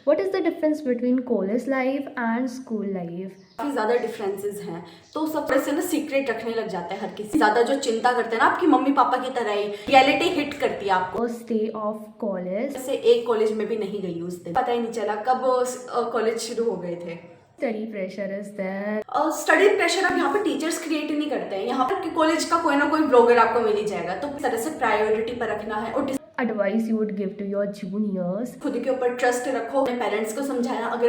What is the difference between college life and school life? काफी ज्यादा differences हैं। तो सब थोड़े से ना सीक्रेट रखने लग जाते हैं हर किसी, ज्यादा जो चिंता करते हैं ना आपकी मम्मी पापा की तरह ही रियलिटी हिट करती है आपको। First day of college. जैसे एक कॉलेज में भी नहीं गई उस दिन, पता ही नहीं चला कब कॉलेज शुरू हो गए थे। Study pressure is there. Study pressure अब यहाँ पर टीचर्स क्रिएट नहीं करते हैं, यहाँ पर कॉलेज का कोई ना कोई ब्लॉगर आपको मिल ही जाएगा, तो इस तरह से प्रायोरिटी पर रखना है। और Advice you would give to your juniors? खुद के ऊपर ट्रस्ट रखो, अपने पेरेंट्स को समझाना। अगर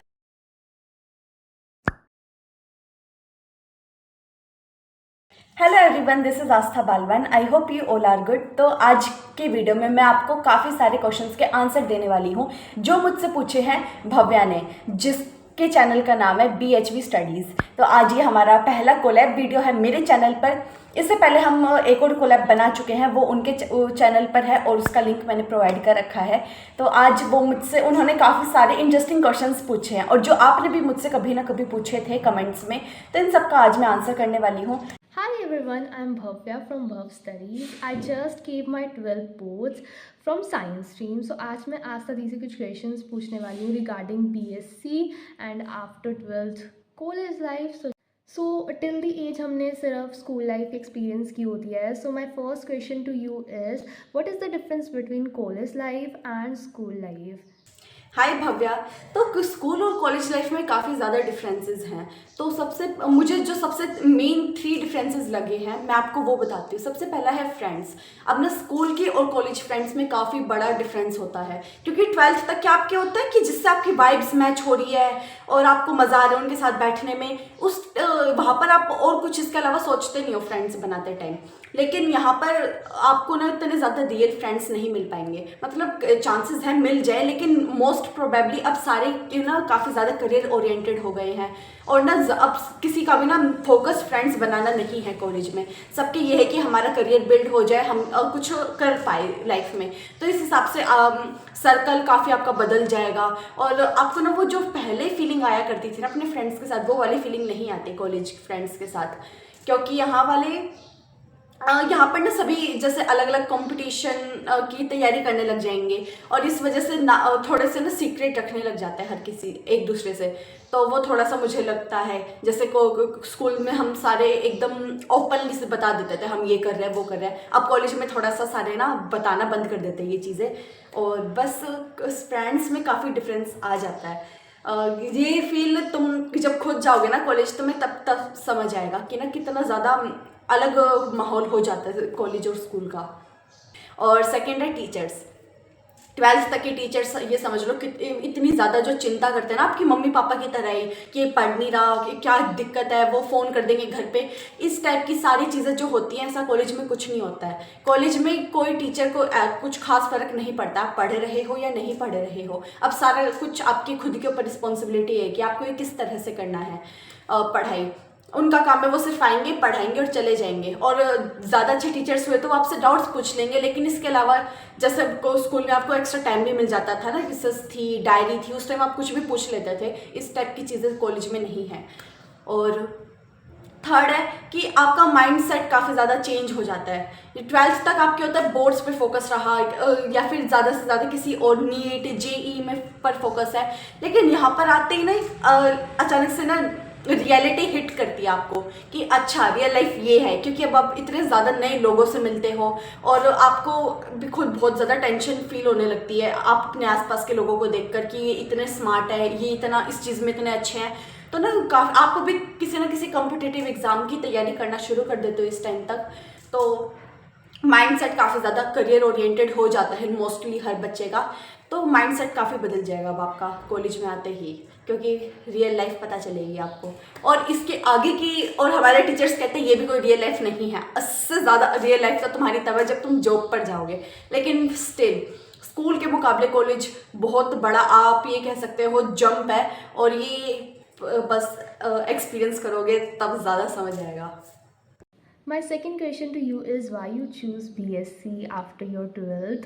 hello everyone, this is Astha Balwan. I hope you all are good. तो आज के वीडियो में मैं आपको काफ़ी सारे क्वेश्चंस के आंसर देने वाली हूँ जो मुझसे पूछे हैं भव्या ने, जिसके चैनल का नाम है BHV स्टडीज़। तो आज ये हमारा पहला कोलैब वीडियो है मेरे चैनल पर। इससे पहले हम एक और कोलैब बना चुके हैं, वो उनके चैनल पर है और उसका लिंक मैंने प्रोवाइड कर रखा है। तो आज वो मुझसे उन्होंने काफ़ी सारे इंटरेस्टिंग क्वेश्चंस पूछे हैं और जो आपने भी मुझसे कभी ना कभी पूछे थे कमेंट्स में, तो इन सब का आज मैं आंसर करने वाली हूँ। Hi everyone, I'm Bhavya from Bhav Studies. I just gave my 12th boards from science stream. So आज मैं आस्था दी से कुछ क्वेश्चंस पूछने वाली हूँ regarding BSc and after 12th college life. So till the age हमने सिर्फ स्कूल लाइफ एक्सपीरियंस की होती है. So my first question to you is, what is the difference between college life and school life? हाय भव्या। तो school और college life में काफ़ी ज़्यादा डिफरेंसेस हैं। तो मुझे जो सबसे मेन 3 डिफरेंसेस लगे हैं मैं आपको वो बताती हूँ। सबसे पहला है फ्रेंड्स। अब ना स्कूल की और कॉलेज फ्रेंड्स में काफ़ी बड़ा डिफरेंस होता है, क्योंकि 12th तक क्या आपके होता है कि जिससे आपकी वाइब्स मैच हो रही है और आपको मज़ा आ रहा है उनके साथ बैठने में, वहाँ पर आप और कुछ इसके अलावा सोचते नहीं हो फ्रेंड्स बनाते टाइम। लेकिन यहाँ पर आपको ना इतने ज़्यादा रियल फ्रेंड्स नहीं मिल पाएंगे, मतलब चांसेस हैं मिल जाए, लेकिन मोस्ट प्रोबेबली अब सारे ना काफ़ी ज़्यादा करियर ओरिएंटेड हो गए हैं और ना अब किसी का भी ना फोकस फ्रेंड्स बनाना नहीं है कॉलेज में। सबके ये है कि हमारा करियर बिल्ड हो जाए, हम कुछ कर पाए लाइफ में। तो इस हिसाब से सर्कल काफ़ी आपका बदल जाएगा और आपको ना वो जो पहले फीलिंग आया करती थी ना अपने फ्रेंड्स के साथ, वो वाली फीलिंग नहीं आती कॉलेज फ्रेंड्स के साथ। क्योंकि यहाँ पर ना सभी जैसे अलग अलग कंपटीशन की तैयारी करने लग जाएंगे और इस वजह से थोड़े से ना सीक्रेट रखने लग जाते हैं हर किसी एक दूसरे से। तो वो थोड़ा सा मुझे लगता है, जैसे स्कूल में हम सारे एकदम ओपनली से बता देते थे हम ये कर रहे हैं वो कर रहे हैं। अब कॉलेज में थोड़ा सा सारे ना बताना बंद कर देते हैं ये चीज़ें, और बस फ्रेंड्स में काफ़ी डिफरेंस आ जाता है। ये फील तुम जब खुद जाओगे ना कॉलेज, तुम्हें तब समझ आएगा कि ना कितना ज़्यादा अलग माहौल हो जाता है कॉलेज और स्कूल का। और सेकेंड है टीचर्स। 12th तक के टीचर्स ये समझ लो कि इतनी ज़्यादा जो चिंता करते हैं ना आपकी मम्मी पापा की तरह ही, कि पढ़ नहीं रहा, कि क्या दिक्कत है, वो फ़ोन कर देंगे घर पे। इस टाइप की सारी चीज़ें जो होती हैं, ऐसा कॉलेज में कुछ नहीं होता है। कॉलेज में कोई टीचर को कुछ खास फर्क नहीं पड़ता आप पढ़ रहे हो या नहीं पढ़ रहे हो। अब सारा कुछ आपकी खुद के ऊपर रिस्पॉन्सिबिलिटी है कि आपको ये किस तरह से करना है पढ़ाई। उनका काम है वो सिर्फ आएंगे पढ़ाएंगे और चले जाएंगे, और ज़्यादा अच्छे टीचर्स हुए तो वो आपसे डाउट्स पूछ लेंगे। लेकिन इसके अलावा जैसे स्कूल में आपको एक्स्ट्रा टाइम भी मिल जाता था ना, रिसर्च थी, डायरी थी, उस टाइम आप कुछ भी पूछ लेते थे। इस टाइप की चीज़ें कॉलेज में नहीं है। और थर्ड है कि आपका माइंड सेट काफ़ी ज़्यादा चेंज हो जाता है। 12th तक आपके होता है बोर्ड्स पे फोकस रहा या फिर ज़्यादा से ज़्यादा किसी और नीट JEE में पर फोकस है। लेकिन यहाँ पर आते ही ना अचानक से ना रियलिटी हिट करती है आपको कि अच्छा रियल लाइफ ये है, क्योंकि अब आप इतने ज़्यादा नए लोगों से मिलते हो और आपको भी खुद बहुत ज़्यादा टेंशन फील होने लगती है आप अपने आसपास के लोगों को देखकर कि ये इतने स्मार्ट है, ये इतना इस चीज़ में इतने अच्छे हैं। तो ना आपको भी किसी ना किसी कॉम्पिटिटिव एग्ज़ाम की तैयारी करना शुरू कर देते हो इस टाइम तक। तो माइंड सेट काफ़ी ज़्यादा करियर ओरिएंटेड हो जाता है मोस्टली हर बच्चे का। तो माइंड सेट काफ़ी बदल जाएगा अब आपका कॉलेज में आते ही, क्योंकि रियल लाइफ पता चलेगी आपको। और इसके आगे की, और हमारे टीचर्स कहते हैं ये भी कोई रियल लाइफ नहीं है, इससे ज़्यादा रियल लाइफ तो तुम्हारी तब है जब तुम जॉब पर जाओगे। लेकिन स्टिल स्कूल के मुकाबले कॉलेज बहुत बड़ा, आप ये कह सकते हो जंप है, और ये बस एक्सपीरियंस करोगे तब ज़्यादा समझ आएगा। My second question to you is, why you choose BSc after your 12th?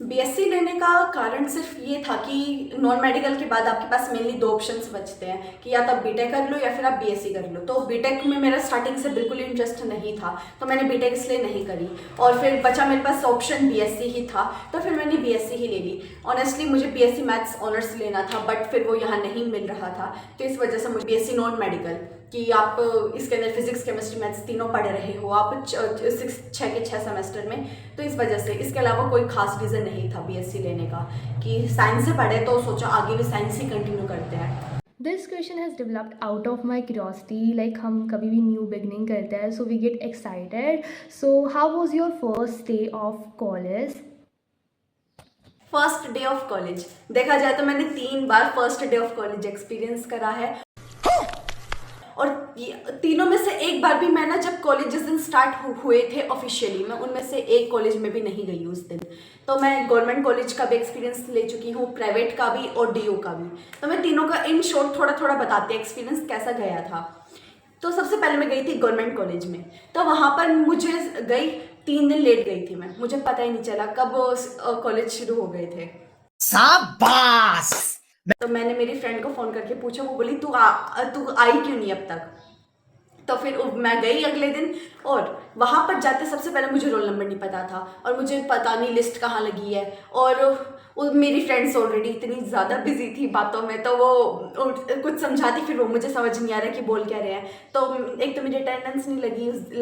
BSc लेने का कारण सिर्फ ये था कि नॉन मेडिकल के बाद आपके पास मेनली दो ऑप्शंस बचते हैं कि या तो आप बीटेक कर लो या फिर आप बीएससी कर लो। तो बीटेक में मेरा स्टार्टिंग से बिल्कुल इंटरेस्ट नहीं था, तो मैंने बीटेक इसलिए नहीं करी और फिर बचा मेरे पास ऑप्शन बीएससी ही था, तो फिर मैंने बीएससी ही ले ली। ऑनेस्टली मुझे बीएससी मैथ्स ऑनर्स लेना था, बट फिर वो यहाँ नहीं मिल रहा था, तो इस वजह से मुझे बीएससी नॉन मेडिकल कि आप इसके अंदर फिजिक्स केमिस्ट्री मैथ्स तीनों पढ़ रहे हो आप 6 सेमेस्टर में, तो इस वजह से। इसके अलावा कोई खास रीज़न नहीं था बीएससी लेने का कि साइंस से पढ़े तो सोचा आगे भी साइंस ही कंटिन्यू करते हैं। This question has developed out of my curiosity, like हम कभी भी न्यू बिगनिंग करते हैं so we get excited. So how was your first day of college? First day of college देखा जाए तो मैंने 3 बार first day of college experience करा है, और तीनों में से एक बार भी मैं ना जब कॉलेज जिस दिन स्टार्ट हुए थे ऑफिशियली, मैं उनमें से एक कॉलेज में भी नहीं गई उस दिन। तो मैं गवर्नमेंट कॉलेज का भी एक्सपीरियंस ले चुकी हूँ, प्राइवेट का भी और डीयू का भी। तो मैं तीनों का इन शॉर्ट थोड़ा थोड़ा बताते एक्सपीरियंस कैसा गया था। तो सबसे पहले मैं गई थी गवर्नमेंट कॉलेज में, तो वहाँ पर मुझे गई 3 दिन लेट गई थी मैं, मुझे पता ही नहीं चला कब कॉलेज शुरू हो गए थे। शाबाश। तो मैंने मेरी फ्रेंड को फ़ोन करके पूछा, वो बोली तू आई क्यों नहीं अब तक। तो फिर मैं गई अगले दिन, और वहाँ पर जाते सबसे पहले मुझे रोल नंबर नहीं पता था, और मुझे पता नहीं लिस्ट कहाँ लगी है, और मेरी फ्रेंड्स ऑलरेडी इतनी ज़्यादा बिजी थी बातों में, तो वो कुछ समझाती फिर वो मुझे समझ नहीं आ रहा कि बोल क्या रहे हैं। तो एक तो मेरी अटेंडेंस नहीं लग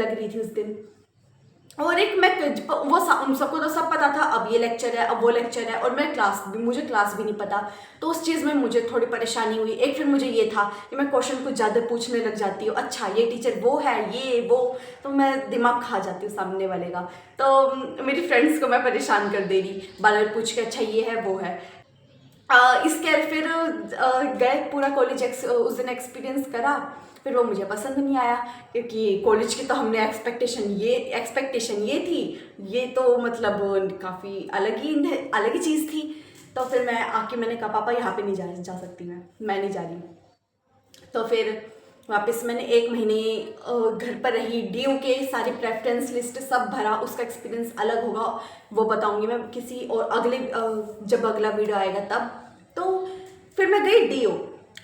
रही थी उस दिन, और एक मैं वो उन सबको तो सब पता था अब ये लेक्चर है अब वो लेक्चर है, और मुझे क्लास भी नहीं पता, तो उस चीज़ में मुझे थोड़ी परेशानी हुई। एक फिर मुझे ये था कि मैं क्वेश्चन कुछ ज़्यादा पूछने लग जाती हूँ, अच्छा ये टीचर वो है ये वो, तो मैं दिमाग खा जाती हूँ सामने वाले का। तो मेरी फ्रेंड्स को मैं परेशान कर दे रही बार बार पूछ के, अच्छा ये है वो है। इसके फिर गए पूरा कॉलेज उस दिन एक्सपीरियंस करा, फिर वो मुझे पसंद नहीं आया, क्योंकि कॉलेज की तो हमने एक्सपेक्टेशन ये थी, ये तो मतलब काफ़ी अलग ही चीज़ थी। तो फिर मैंने कहा पापा यहाँ पे नहीं जा सकती, मैं नहीं जा रही। तो फिर वापस मैंने 1 महीने घर पर रही, डीयू के सारी प्रेफरेंस लिस्ट सब भरा, उसका एक्सपीरियंस अलग होगा, वो बताऊंगी मैं किसी और जब अगला वीडियो आएगा तब। तो फिर मैं गई डीयू।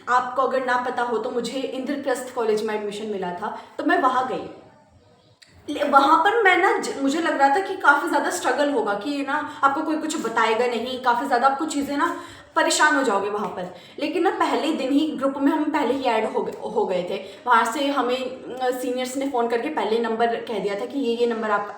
आपको अगर ना पता हो तो मुझे इंद्रप्रस्थ कॉलेज में एडमिशन मिला था, तो मैं वहाँ गई। वहाँ पर मैं ना मुझे लग रहा था कि काफ़ी ज़्यादा स्ट्रगल होगा, कि ना आपको कोई कुछ बताएगा नहीं, काफ़ी ज़्यादा आपको चीज़ें ना परेशान हो जाओगे वहाँ पर। लेकिन ना पहले दिन ही ग्रुप में हम पहले ही ऐड हो गए थे। वहाँ से हमें सीनियर्स ने फ़ोन करके पहले नंबर कह दिया था कि ये नंबर आप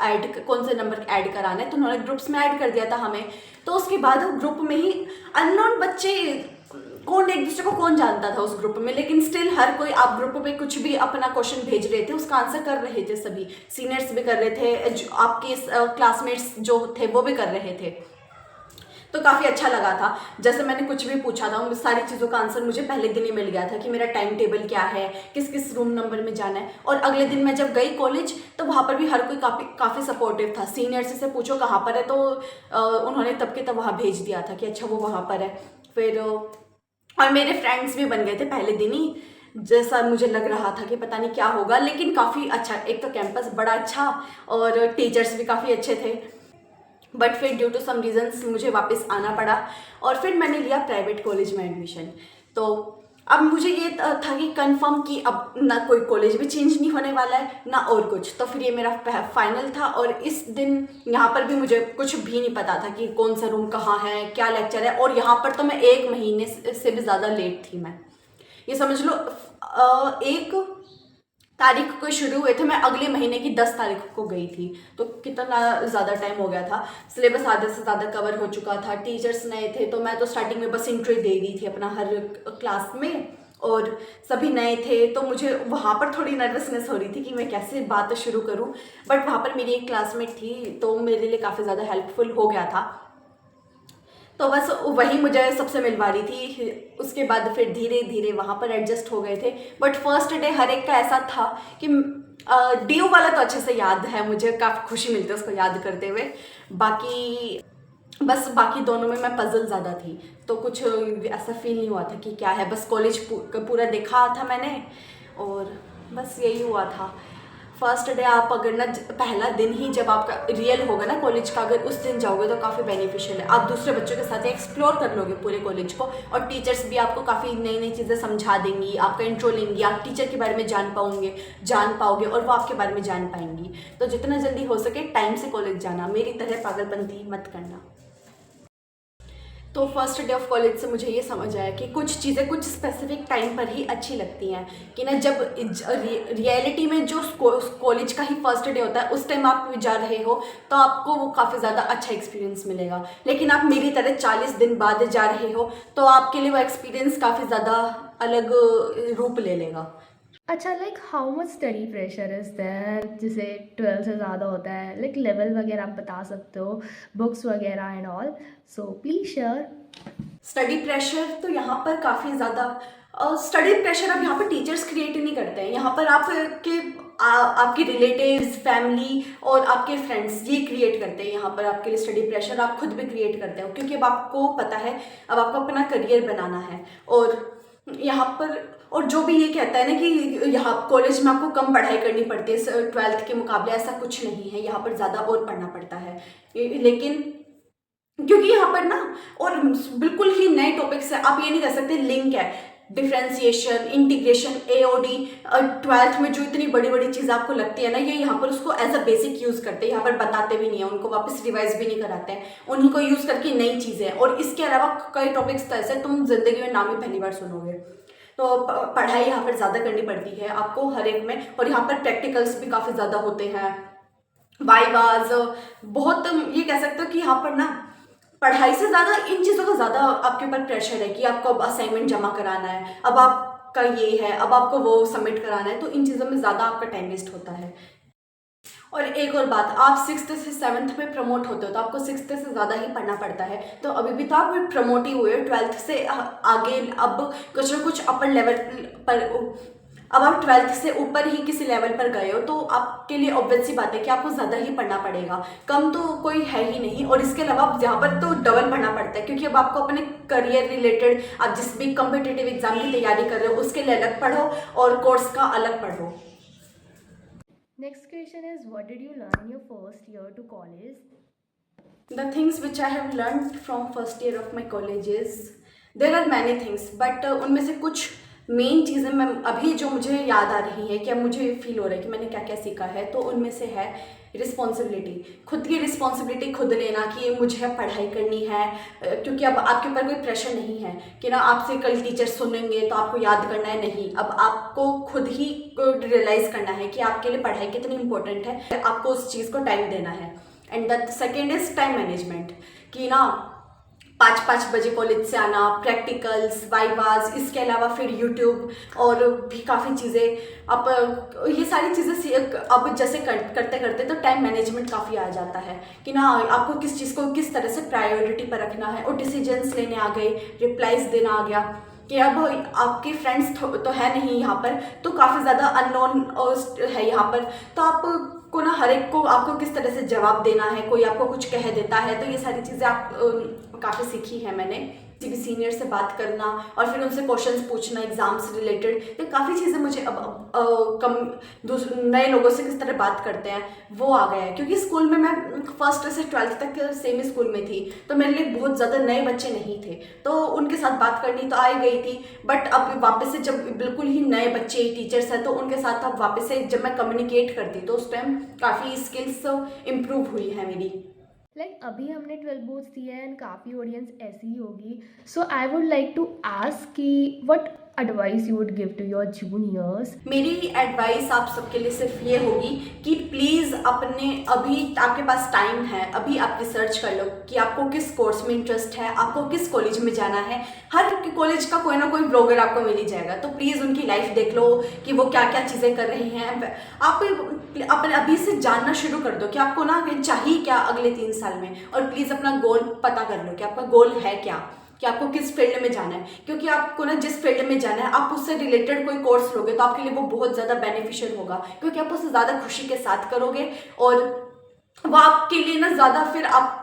कौन से नंबर ऐड कराना है, तो उन्होंने ग्रुप्स में ऐड कर दिया था हमें। तो उसके बाद ग्रुप में ही अननोन बच्चे, कौन एक दूसरे को कौन जानता था उस ग्रुप में, लेकिन स्टिल हर कोई आप ग्रुप पे कुछ भी अपना क्वेश्चन भेज रहे थे, उसका आंसर कर रहे थे सभी। सीनियर्स भी कर रहे थे, आपके क्लासमेट्स जो थे वो भी कर रहे थे। तो काफ़ी अच्छा लगा था। जैसे मैंने कुछ भी पूछा था उन सारी चीज़ों का आंसर मुझे पहले दिन ही मिल गया था कि मेरा टाइम टेबल क्या है, किस किस रूम नंबर में जाना है। और अगले दिन मैं जब गई कॉलेज तो वहाँ पर भी हर कोई काफ़ी सपोर्टिव था। सीनियर्स से पूछो कहाँ पर है, तो उन्होंने तब के तब वहाँ भेज दिया था कि अच्छा वो वहाँ पर है। फिर और मेरे फ्रेंड्स भी बन गए थे पहले दिन ही, जैसा मुझे लग रहा था कि पता नहीं क्या होगा, लेकिन काफ़ी अच्छा। एक तो कैंपस बड़ा अच्छा और टीचर्स भी काफ़ी अच्छे थे। बट फिर ड्यू टू सम रीजंस मुझे वापस आना पड़ा, और फिर मैंने लिया प्राइवेट कॉलेज में एडमिशन। तो अब मुझे ये था कि कंफर्म कि अब ना कोई कॉलेज भी चेंज नहीं होने वाला है ना और कुछ। तो फिर ये मेरा फाइनल था, और इस दिन यहाँ पर भी मुझे कुछ भी नहीं पता था कि कौन सा रूम कहाँ है, क्या लेक्चर है। और यहाँ पर तो मैं 1 महीने से भी ज़्यादा लेट थी। मैं ये समझ लो 1 तारीख को शुरू हुए थे, मैं अगले महीने की 10 तारीख को गई थी। तो कितना ज़्यादा टाइम हो गया था, सिलेबस आधे से ज़्यादा कवर हो चुका था, टीचर्स नए थे। तो मैं तो स्टार्टिंग में बस इंट्रो दे दी थी अपना हर क्लास में, और सभी नए थे। तो मुझे वहाँ पर थोड़ी नर्वसनेस हो रही थी कि मैं कैसे बात शुरू करूँ। बट वहाँ पर मेरी एक क्लासमेट थी, तो मेरे लिए काफ़ी ज़्यादा हेल्पफुल हो गया था। तो बस वही मुझे सबसे मिलवा रही थी। उसके बाद फिर धीरे धीरे वहाँ पर एडजस्ट हो गए थे। बट फर्स्ट डे हर एक का ऐसा था कि डीयू वाला तो अच्छे से याद है, मुझे काफ़ी खुशी मिलती है उसको याद करते हुए। बाकी दोनों में मैं पजल ज़्यादा थी, तो कुछ ऐसा फील नहीं हुआ था कि क्या है। बस कॉलेज पूरा देखा था मैंने, और बस यही हुआ था। फर्स्ट डे आप अगर ना पहला दिन ही जब आपका रियल होगा ना कॉलेज का, अगर उस दिन जाओगे तो काफ़ी बेनिफिशियल है। आप दूसरे बच्चों के साथ एक्सप्लोर कर लोगे पूरे कॉलेज को, और टीचर्स भी आपको काफ़ी नई नई चीज़ें समझा देंगी, आपका इंट्रो लेंगी, आप टीचर के बारे में जान पाओगे और वो आपके बारे में जान पाएंगी। तो जितना जल्दी हो सके टाइम से कॉलेज जाना, मेरी तरह पागलपंती मत करना। तो फर्स्ट डे ऑफ कॉलेज से मुझे ये समझ आया कि कुछ चीज़ें कुछ स्पेसिफिक टाइम पर ही अच्छी लगती हैं, कि ना जब रियलिटी में जो कॉलेज का ही फर्स्ट डे होता है उस टाइम आप जा रहे हो तो आपको वो काफ़ी ज़्यादा अच्छा एक्सपीरियंस मिलेगा। लेकिन आप मेरी तरह 40 दिन बाद जा रहे हो तो आपके लिए वो एक्सपीरियंस काफ़ी ज़्यादा अलग रूप ले लेगा। अच्छा, like how much study pressure is there, जैसे 12 से ज़्यादा होता है, लाइक लेवल वगैरह आप बता सकते हो, बुक्स वगैरह and all, so please share. Study pressure तो यहाँ पर काफ़ी ज़्यादा स्टडी प्रेशर अब यहाँ पर टीचर्स क्रिएट नहीं करते हैं, यहाँ पर आपके रिलेटिव्स, फैमिली और आपके फ्रेंड्स ये क्रिएट करते हैं यहाँ पर आपके लिए स्टडी प्रेशर। आप खुद भी क्रिएट करते हो क्योंकि अब आपको पता है अब आपको अपना करियर बनाना है, और यहाँ पर और जो भी ये कहता है ना कि यहाँ कॉलेज में आपको कम पढ़ाई करनी पड़ती है 12th के मुकाबले, ऐसा कुछ नहीं है, यहाँ पर ज़्यादा और पढ़ना पड़ता है। लेकिन क्योंकि यहाँ पर ना और बिल्कुल ही नए टॉपिक्स है, आप ये नहीं कह सकते लिंक है, डिफ्रेंसिएशन, इंटीग्रेशन, एओडी, 12th में जो इतनी बड़ी बड़ी चीज़ आपको लगती है ना, ये यहाँ पर उसको एज अ बेसिक यूज़ करते हैं, यहाँ पर बताते भी नहीं है, उनको वापस रिवाइज भी नहीं कराते हैं, उन्हीं को यूज़ करके नई चीज़ें। और इसके अलावा कई टॉपिक्स तो ऐसे तुम जिंदगी में नाम ही पहली बार सुनोगे। तो पढ़ाई यहाँ पर ज़्यादा करनी पड़ती है आपको हर एक में, और यहाँ पर प्रैक्टिकल्स भी काफ़ी ज़्यादा होते हैं, वाइवाज बहुत, ये कह सकते हो कि यहाँ पर ना पढ़ाई से ज़्यादा इन चीज़ों का ज़्यादा आपके ऊपर प्रेशर है कि आपको अब असाइनमेंट जमा कराना है, अब आपका ये है, अब आपको वो सबमिट कराना है, तो इन चीज़ों में ज़्यादा आपका टाइम वेस्ट होता है। और एक और बात, आप 6th से 7th में प्रमोट होते हो तो आपको 6th से ज़्यादा ही पढ़ना पड़ता है, तो अभी भी तो आप प्रमोट ही हुए, 12th से आगे अब कुछ ना कुछ अपर लेवल पर, अब आप 12th से ऊपर ही किसी लेवल पर गए हो तो आपके लिए ऑब्वियस सी बात है कि आपको ज़्यादा ही पढ़ना पड़ेगा, कम तो कोई है ही नहीं। और इसके अलावा अब यहाँ पर तो डबल पढ़ना पड़ता है क्योंकि अब आपको अपने करियर रिलेटेड, आप जिस भी कम्पिटिटिव एग्जाम की तैयारी कर रहे हो उसके लिए अलग पढ़ो और कोर्स का अलग पढ़ो। Next question is what did you learn in your first year to college? The things which I have learned from first year of my college is there are many things, but उनमें से कुछ main चीज़ें मैं अभी जो मुझे याद आ रही है कि अब मुझे फील हो रहा है कि मैंने क्या क्या सीखा है, तो उनमें से है रिस्पॉन्सिबिलिटी, खुद की रिस्पॉन्सिबिलिटी खुद लेना कि मुझे अब पढ़ाई करनी है, क्योंकि अब आपके ऊपर कोई प्रेशर नहीं है कि ना आपसे कल टीचर सुनेंगे तो आपको याद करना है, नहीं, अब आपको खुद ही रियलाइज़ करना है कि आपके लिए पढ़ाई कितनी इंपॉर्टेंट है, आपको उस चीज़ को टाइम देना है। And the second is time management, कि ना 5-5 बजे कॉलेज से आना, प्रैक्टिकल्स, वाइवाज, इसके अलावा फिर यूट्यूब और भी काफ़ी चीज़ें, अब ये सारी चीज़ें अब जैसे करते करते तो टाइम मैनेजमेंट काफ़ी आ जाता है कि ना आपको किस चीज़ को किस तरह से प्रायोरिटी पर रखना है, और डिसीजंस लेने आ गए, रिप्लाइज देना आ गया कि अब आपके फ्रेंड्स तो है नहीं यहाँ पर, तो काफ़ी ज़्यादा अननोन है यहाँ पर, तो आपको ना हर एक को आपको किस तरह से जवाब देना है, कोई आपको कुछ कह देता है, तो ये सारी चीज़ें आप काफ़ी सीखी है मैंने। किसी भी सीनियर से बात करना और फिर उनसे क्वेश्चंस पूछना एग्जाम से रिलेटेड, तो काफ़ी चीज़ें मुझे अब नए लोगों से किस तरह बात करते हैं वो आ गया है, क्योंकि स्कूल में मैं 1st से 12th तक सेम स्कूल में थी, तो मेरे लिए बहुत ज़्यादा नए बच्चे नहीं थे, तो उनके साथ बात करनी तो आ ही गई थी, बट अब वापस से जब बिल्कुल ही नए बच्चे टीचर्स हैं तो उनके साथ अब वापस से जब मैं कम्युनिकेट करती तो उस टाइम काफ़ी स्किल्स इम्प्रूव हुई है मेरी। लाइक अभी हमने 12 बोर्ड्स दिए हैं एंड काफ़ी ऑडियंस ऐसी ही होगी, so I would like to ask कि what advice you would give to your juniors? मेरी एडवाइस आप सबके लिए सिर्फ ये होगी कि प्लीज़ अभी आपके पास टाइम है, अभी आप रिसर्च कर लो कि आपको किस कोर्स में इंटरेस्ट है, आपको किस कॉलेज में जाना है। हर कॉलेज का कोई ना कोई ब्लॉगर आपको मिल ही जाएगा, तो प्लीज़ उनकी लाइफ देख लो कि वो क्या क्या चीज़ें कर रही हैं। आप अपने अभी से जानना शुरू कर दो कि आपको ना चाहिए क्या अगले 3 साल में, और प्लीज़ अपना गोल पता कर लो कि आपका गोल है क्या, कि आपको किस फील्ड में जाना है, क्योंकि आपको ना जिस फील्ड में जाना है आप उससे रिलेटेड कोई कोर्स लोगे तो आपके लिए वो बहुत ज़्यादा बेनिफिशियल होगा, क्योंकि आप उसे ज़्यादा खुशी के साथ करोगे और वो आपके लिए ना ज़्यादा फिर आप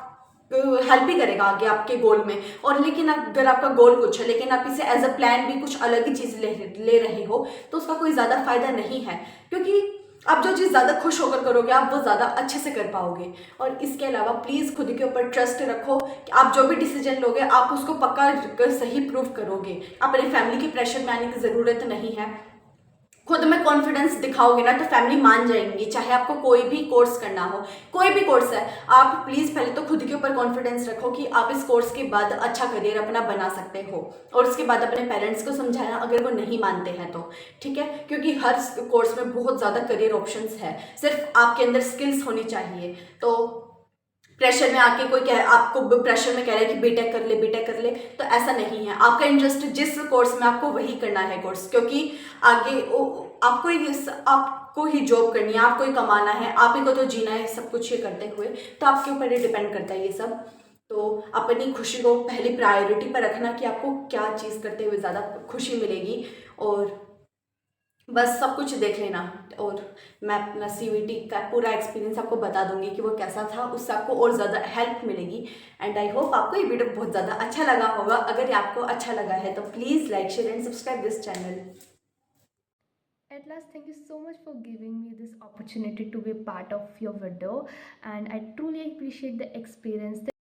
हेल्प भी करेगा आगे आपके गोल में। और लेकिन अगर आपका गोल कुछ है लेकिन आप इसे एज अ प्लान भी कुछ अलग ही चीज़ ले रहे हो तो उसका कोई ज़्यादा फायदा नहीं है, क्योंकि आप जो चीज़ ज़्यादा खुश होकर करोगे आप वो ज़्यादा अच्छे से कर पाओगे। और इसके अलावा प्लीज़ खुद के ऊपर ट्रस्ट रखो कि आप जो भी डिसीजन लोगे आप उसको पक्का सही प्रूव करोगे। अपने फैमिली के प्रेशर में आने की ज़रूरत नहीं है। खुद में कॉन्फिडेंस दिखाओगे ना तो फैमिली मान जाएंगी। चाहे आपको कोई भी कोर्स करना हो, कोई भी कोर्स है, आप प्लीज़ पहले तो खुद के ऊपर कॉन्फिडेंस रखो कि आप इस कोर्स के बाद अच्छा करियर अपना बना सकते हो। और उसके बाद अपने पेरेंट्स को समझाना अगर वो नहीं मानते हैं तो, ठीक है, क्योंकि हर कोर्स में बहुत ज़्यादा करियर ऑप्शंस है, सिर्फ आपके अंदर स्किल्स होनी चाहिए। तो प्रेशर में आके कोई कह आपको प्रेशर में कह रहा है कि बीटेक कर ले, बीटेक कर ले, तो ऐसा नहीं है। आपका इंटरेस्ट जिस कोर्स में आपको वही करना है कोर्स, क्योंकि आगे आपको ही जॉब करनी है, आपको ही कमाना है, आप ही को तो जीना है सब कुछ ये करते हुए। तो आपके ऊपर ही डिपेंड करता है ये सब। तो अपनी खुशी को पहली प्रायोरिटी पर रखना कि आपको क्या चीज़ करते हुए ज़्यादा खुशी मिलेगी, और बस सब कुछ देख लेना। और मैं अपना सीवीटी का पूरा एक्सपीरियंस आपको बता दूंगी कि वो कैसा था, उससे आपको और ज़्यादा हेल्प मिलेगी। एंड आई होप आपको ये वीडियो बहुत ज़्यादा अच्छा लगा होगा। अगर ये आपको अच्छा लगा है तो please like, share and subscribe this channel. At last, thank you so much for giving me this opportunity to be a part of your video, and I truly appreciate the experience.